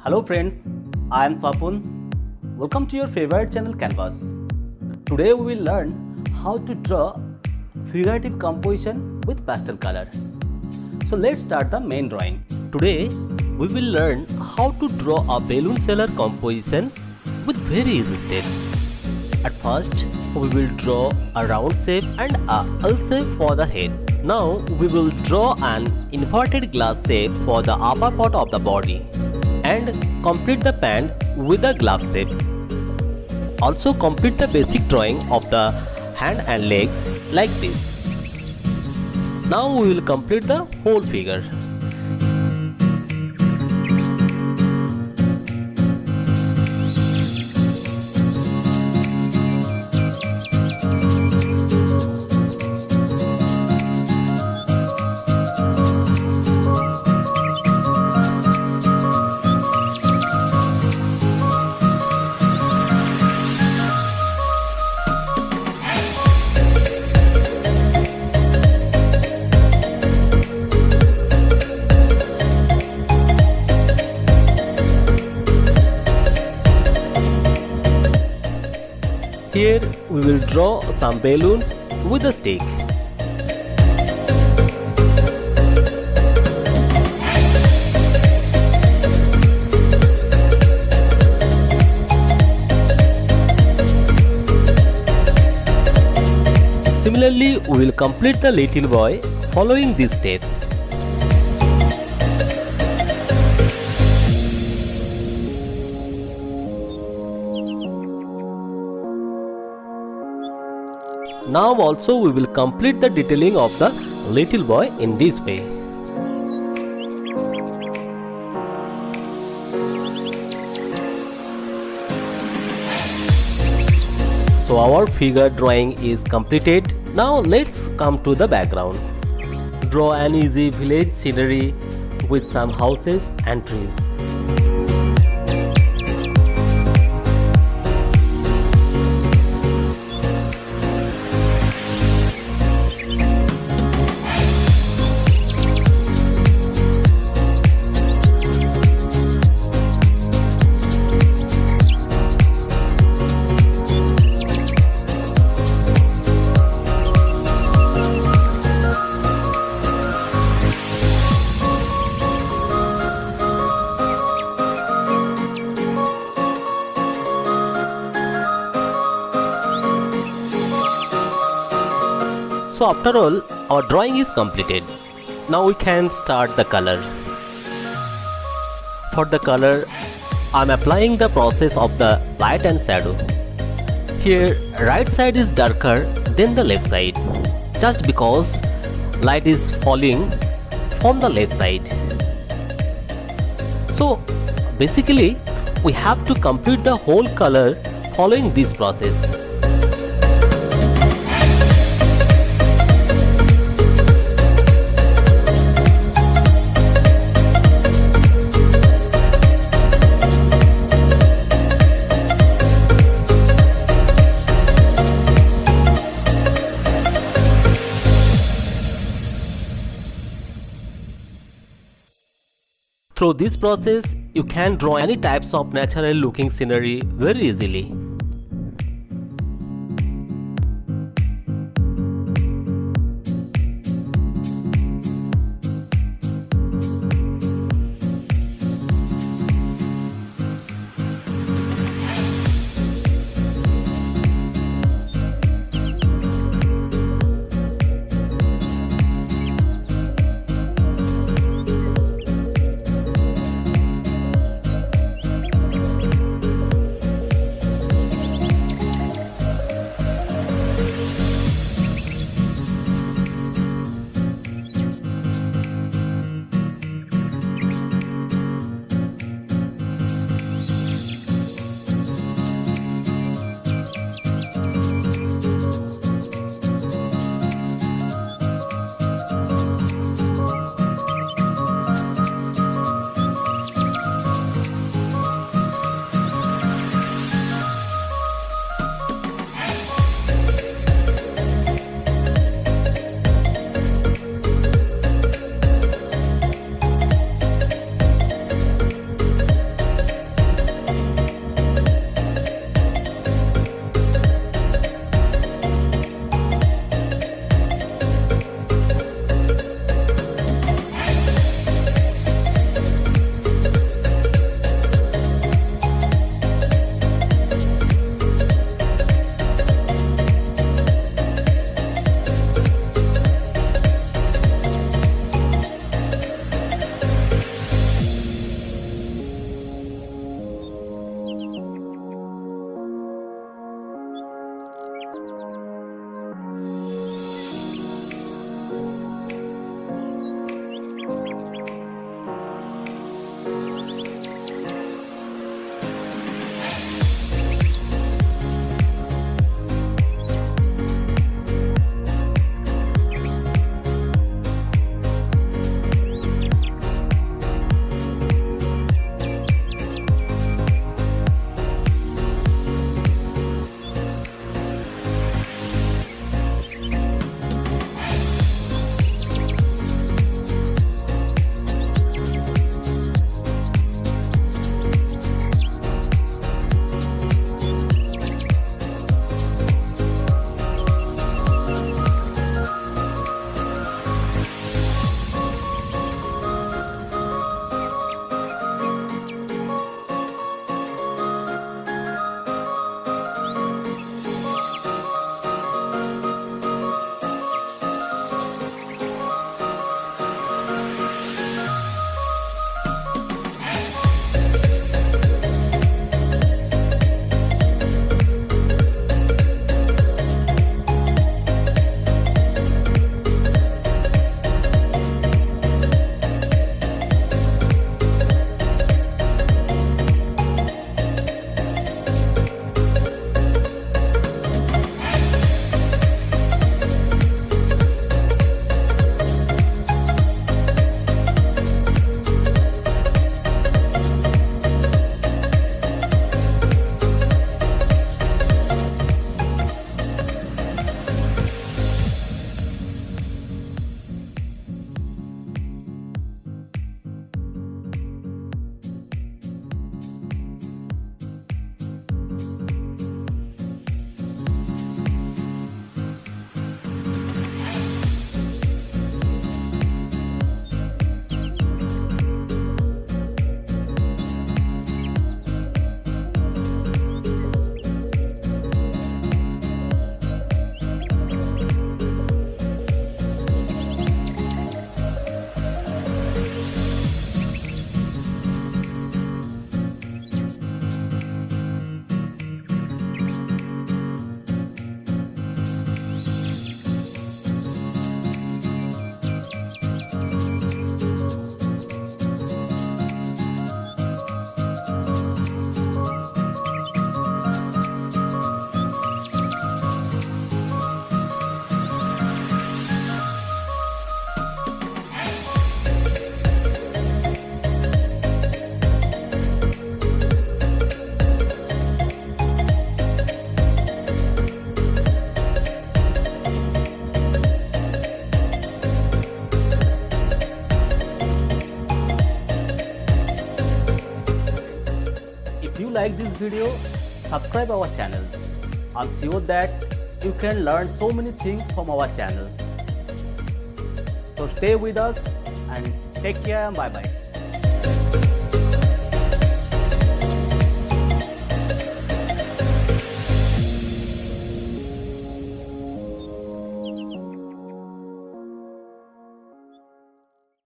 Hello friends, I am Swapan. Welcome to your favorite channel CYANVAS. Today we will learn how to draw figurative composition with pastel color. So let's start the main drawing. Today we will learn how to draw a balloon seller composition with very easy steps. At first we will draw a round shape and a L shape for the head. Now we will draw an inverted glass shape for the upper part of the body and complete the pant with a glass shape. Also complete the basic drawing of the hand and legs like this. Now we will complete the whole figure. Here we will draw some balloons with a stick. Similarly, we will complete the little boy following these steps. Now also we will complete the detailing of the little boy in this way. So our figure drawing is completed. Now let's come to the background. Draw an easy village scenery with some houses and trees. So after all, our drawing is completed. Now we can start the color. For the color, I am applying the process of the light and shadow. Here, right side is darker than the left side, just because light is falling from the left side. So basically, we have to complete the whole color following this process. Through this process, you can draw any types of natural looking scenery very easily. you like this video, subscribe our channel. I'm sure that you can learn so many things from our channel. So stay with us and take care and bye bye.